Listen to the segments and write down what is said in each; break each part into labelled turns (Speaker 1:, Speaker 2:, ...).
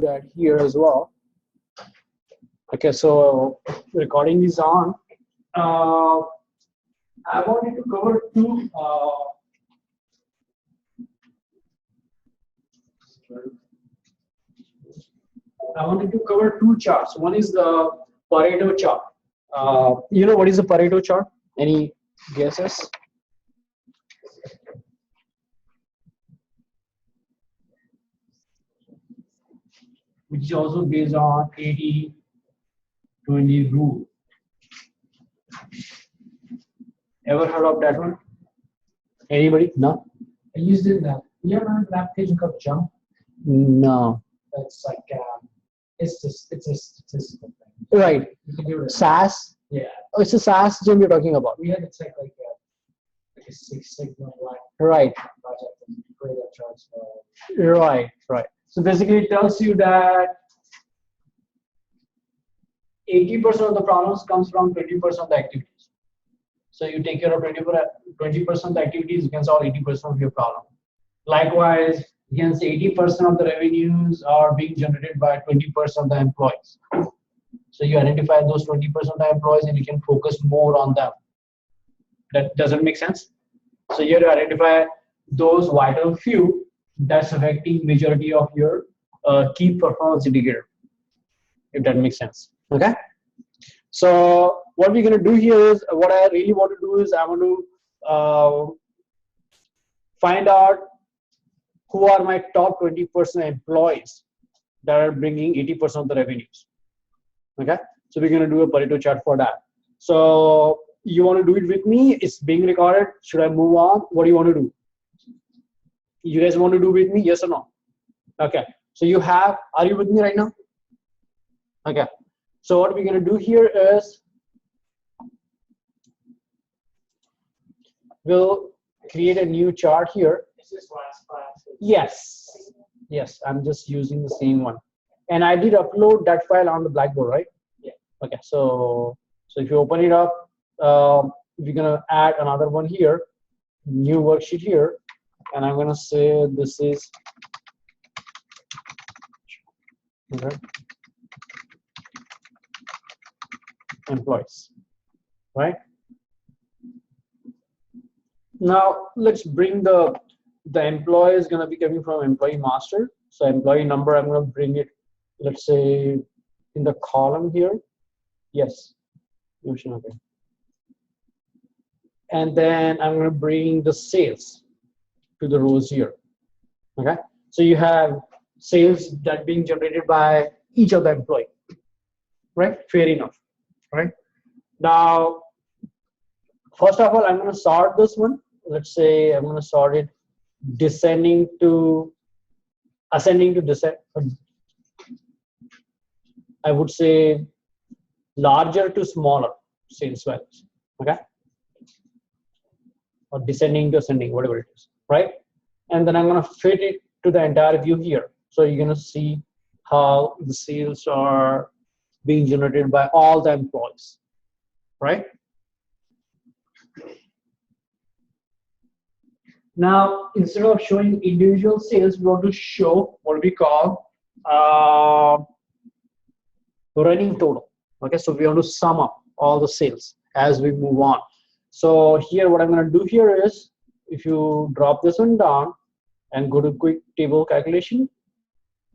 Speaker 1: that here as well. Okay, so recording is on. I wanted to cover two. I wanted to cover two charts. One is the Pareto chart. You know what is the Pareto chart? Any guesses? Which is also based on 80-20 rule. Ever heard of that one? Anybody? No?
Speaker 2: I used it in that. You ever heard of an application called Jump?
Speaker 1: No.
Speaker 2: That's like, it's a statistical thing.
Speaker 1: Right.
Speaker 2: You can do it.
Speaker 1: SAS?
Speaker 2: Yeah.
Speaker 1: Oh, it's a SAS gym you're talking about.
Speaker 2: We had to take like a Six Sigma like
Speaker 1: Right.
Speaker 2: project and create that charts.
Speaker 1: Right. Right. So basically, it tells you that 80% of the problems comes from 20% of the activities. So you take care of 20% of the activities, you can solve 80% of your problem. Likewise, you can say 80% of the revenues are being generated by 20% of the employees. So you identify those 20% of the employees and you can focus more on them. That doesn't make sense. So you have to identify those vital few that's affecting majority of your key performance indicator, if that makes sense. Okay. So what we're going to do here is, what I really want to do is, I want to find out who are my top 20% employees that are bringing 80% of the revenues. Okay. So we're going to do a Pareto chart for that. So you want to do it with me? It's being recorded. Should I move on? What do you want to do? You guys want to do with me? Yes or no? Okay. So you have, are you with me right now? Okay. So what we're going to do here is, we'll create a new chart here.
Speaker 2: Is this last class?
Speaker 1: Yes. Yes, I'm just using the same one. And I did upload that file on the Blackboard, right?
Speaker 2: Yeah.
Speaker 1: Okay. So if you open it up, we're going to add another one here, new worksheet here. And I'm going to say this is, okay, employees, right? Now let's bring the employee is going to be coming from employee master. So employee number, I'm going to bring it, let's say, in the column here. Yes. Okay. And then I'm going to bring the sales to the rows here. Okay. So you have sales that being generated by each of the employee, right? Fair enough, right? Now, first of all, I'm going to sort this one. Let's say I'm going to sort it ascending to descend. I would say larger to smaller sales values. Okay. Or descending to ascending, whatever it is, right? And then I'm going to fit it to the entire view here. So you're going to see how the sales are being generated by all the employees, right? Now, instead of showing individual sales, we want to show what we call running total. Okay, so we want to sum up all the sales as we move on. So here, what I'm going to do here is, if you drop this one down and go to quick table calculation,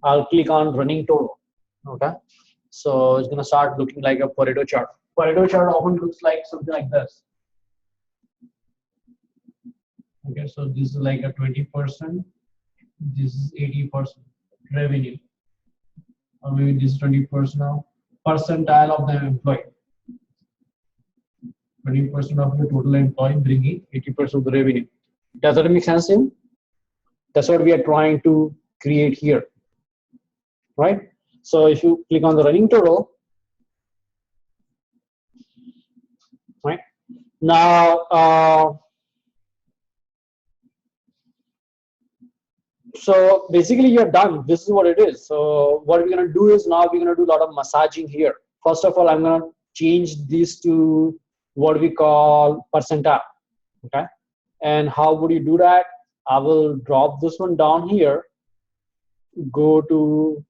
Speaker 1: I'll click on running total. Okay, so it's going to start looking like a Pareto chart. Pareto chart often looks like something like this. Okay, so this is like a 20%, this is 80% revenue, or maybe this is 20% of percentile of the employee. 20% of the total employee bringing 80% of the revenue. Does that make sense to you? That's what we are trying to create here, right? So if you click on the running total, right? Now, so basically you're done. This is what it is. So what we're going to do is, now we're going to do a lot of massaging here. First of all, I'm going to change this to what we call percentile. Okay. And how would you do that? I will drop this one down here, go to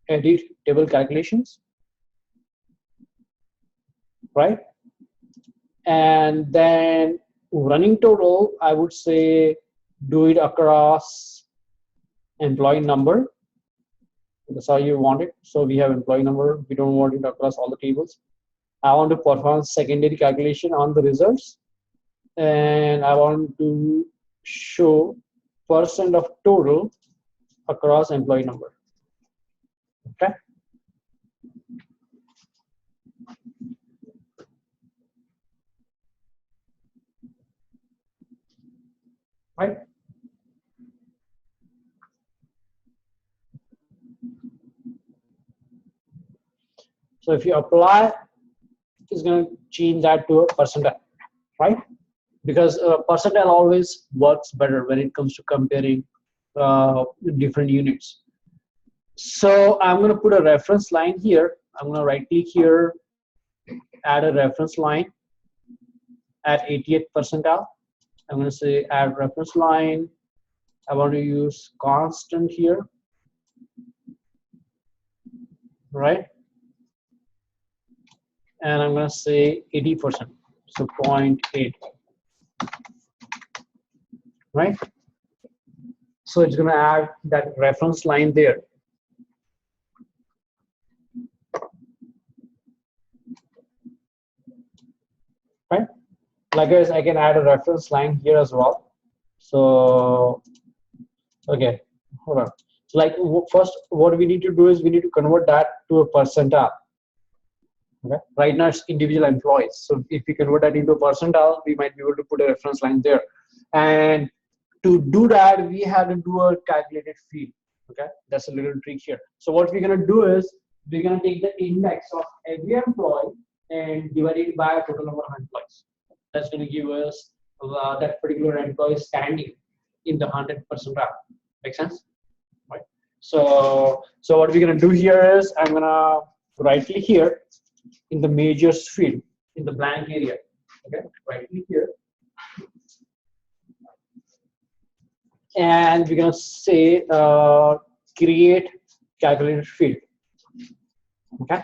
Speaker 1: edit table calculations, right? And then running total, I would say do it across employee number. That's how you want it. So we have employee number. We don't want it across all the tables. I want to perform secondary calculation on the results, and I want to show percent of total across employee number. Okay. Right. So if you apply, it's going to change that to a percentile, right? Because percentile always works better when it comes to comparing different units. So I'm going to put a reference line here. I'm going to right click here, add a reference line at 80th percentile. I'm going to say add reference line. I want to use constant here, right? And I'm going to say 80%, so 0.8, right? So it's going to add that reference line there. Right? Likewise, I can add a reference line here as well. So, okay, hold on. Like first, what we need to do is we need to convert that to a percentile. Okay. Right now it's individual employees. So if we convert that into a percentile, we might be able to put a reference line there. And to do that, we have to do a calculated field. Okay, that's a little trick here. So what we're gonna do is we're gonna take the index of every employee and divide it by a total number of employees. That's gonna give us that particular employee standing in the 100th percentile. Make sense? Right. So what we're gonna do here is I'm gonna right click here in the majors field in the blank area. Okay, right click here. And we're gonna say create calculated field. Okay.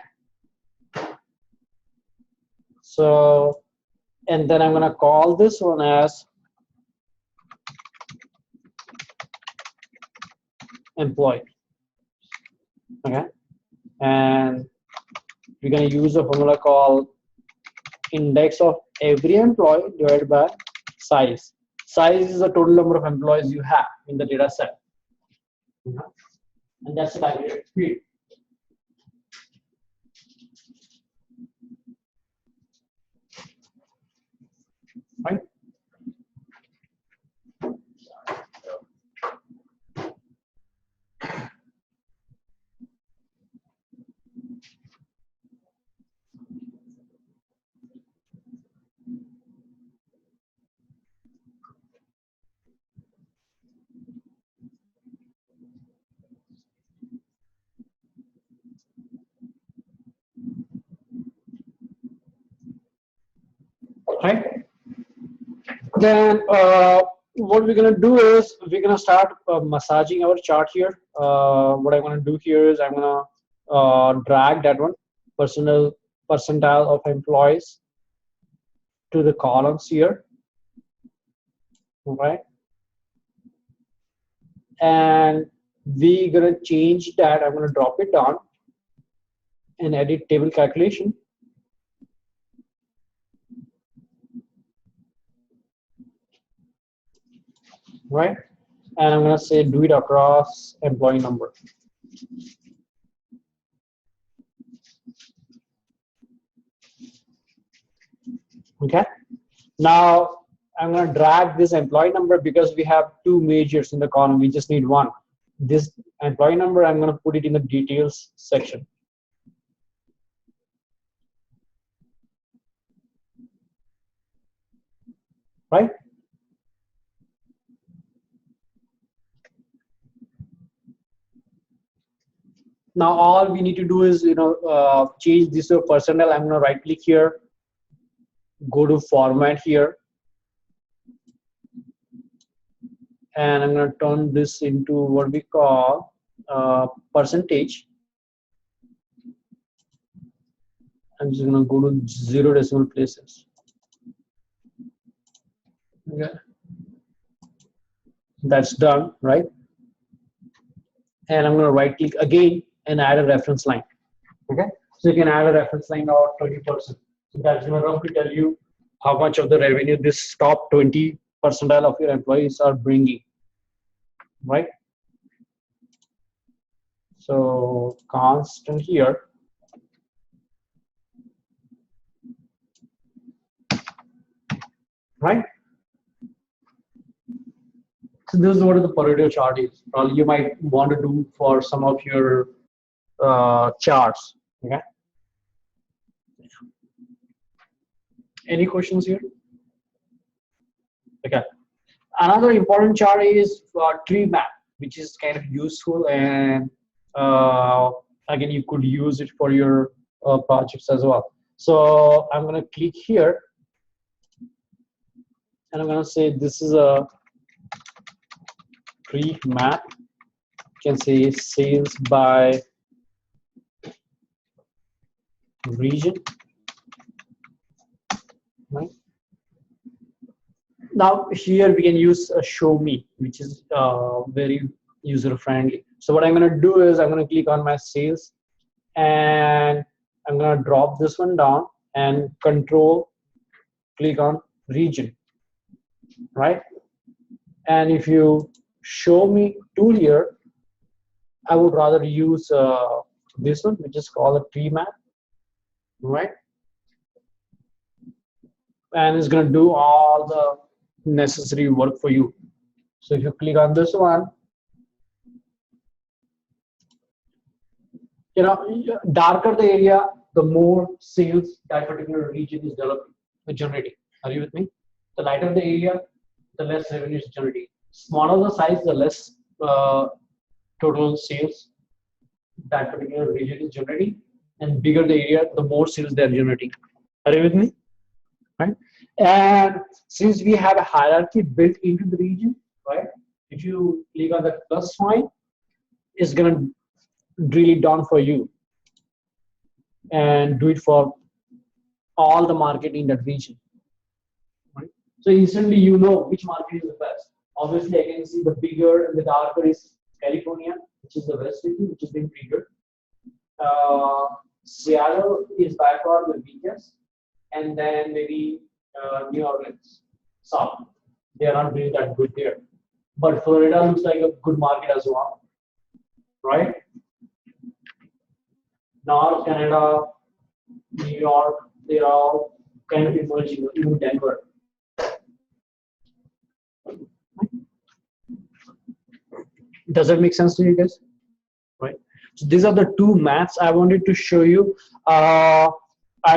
Speaker 1: So, and then I'm gonna call this one as employee. Okay. And we're gonna use a formula called index of every employee divided by size. Size is the total number of employees you have in the data set. And that's the calculated field. Right? Right? Then what we're gonna do is we're gonna start massaging our chart here. What I'm gonna do here is I'm gonna drag that one percentile of employees to the columns here. Right? And we're gonna change that. I'm gonna drop it down and edit table calculation. Right? And I'm gonna say do it across employee number. Okay. Now I'm gonna drag this employee number because we have two majors in the column. We just need one. This employee number, I'm gonna put it in the details section. Right? Now all we need to do is change this to a percentile. I'm gonna right click here, go to format here, and I'm gonna turn this into what we call percentage. I'm just gonna go to 0 decimal places. Okay, that's done, right? And I'm gonna right click again and add a reference line. Okay, so you can add a reference line of 20%. So that's gonna roughly tell you how much of the revenue this top 20 percentile of your employees are bringing, right? So constant here. Right? So this is what the Pareto chart is. Probably you might want to do for some of your charts. Okay. Any questions here? Okay. Another important chart is tree map, which is kind of useful, and again you could use it for your projects as well. So I'm going to click here, and I'm going to say this is a tree map. You can say sales by region. Right. Now here we can use a show me, which is very user friendly. So what I'm going to do is I'm going to click on my sales, and I'm going to drop this one down and control click on region, right? And if you show me tool here, I would rather use this one, which is called a tree map, right? And it's going to do all the necessary work for you. So if you click on this one, you know, darker the area, the more sales that particular region is generating. Are you with me? The lighter the area, the less revenue is generating. Smaller the size, the less total sales that particular region is generating, and bigger the area, the more sales they are generating. Are you with me? Right? And since we have a hierarchy built into the region, right? If you click on the plus sign, it's gonna drill it down for you and do it for all the market in that region. Right? So instantly you know which market is the best. Obviously, I can see the bigger and the darker is California, which is the west region, which is being triggered. Seattle is by far the weakest, and then maybe New Orleans, South. They are not doing that good there. But Florida looks like a good market as well, right? North Canada, New York, they're all kind of emerging, even Denver. Does that make sense to you guys? Right. So these are the two maps I wanted to show you. I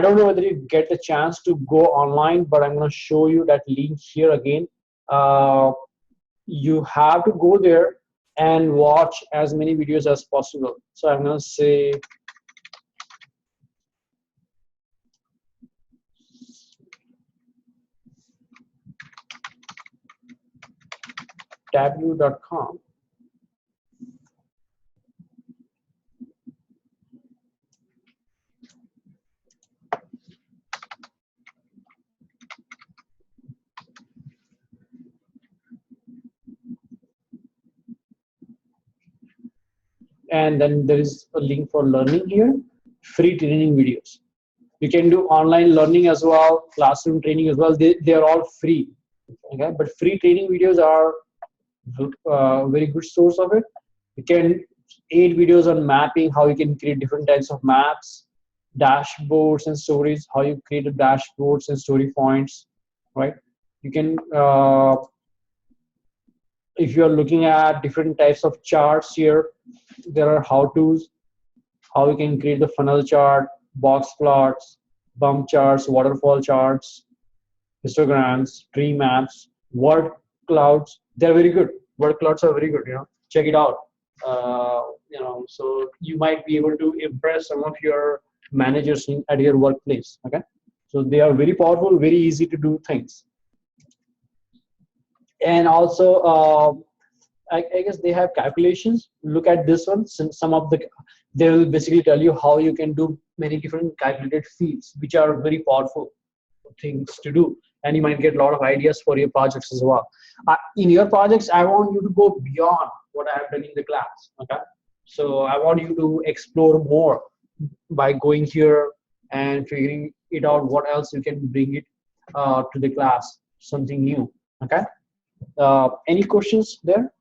Speaker 1: don't know whether you get the chance to go online, but I'm going to show you that link here again. You have to go there and watch as many videos as possible. So I'm going to say tableau.com. And then there is a link for learning here, free training videos. You can do online learning as well, classroom training as well. They are all free. Okay, but free training videos are very good source of it. You can 8 videos on mapping, how you can create different types of maps, dashboards and stories, how you create a dashboards and story points, right? You can if you are looking at different types of charts here, there are how-tos, how you can create the funnel chart, box plots, bump charts, waterfall charts, histograms, tree maps, word clouds. They're very good. Word clouds are very good. You know, check it out. You know, so you might be able to impress some of your managers at your workplace. Okay, so they are very powerful, very easy to do things. And also I guess they have calculations. Look at this one. Since some of the, they will basically tell you how you can do many different calculated fields, which are very powerful things to do, and you might get a lot of ideas for your projects as well. In your projects, I want you to go beyond what I have done in the class. Okay, so I want you to explore more by going here and figuring it out. What else you can bring it to the class, something new. Okay. Any questions there?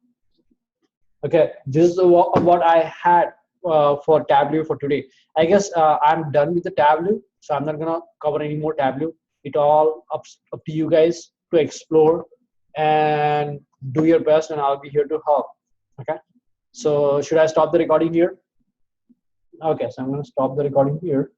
Speaker 1: Okay, this is what I had for Tableau for today. I guess I'm done with the Tableau, so I'm not gonna cover any more Tableau. It all up to you guys to explore and do your best, and I'll be here to help. Okay, so should I stop the recording here? Okay, so I'm gonna stop the recording here.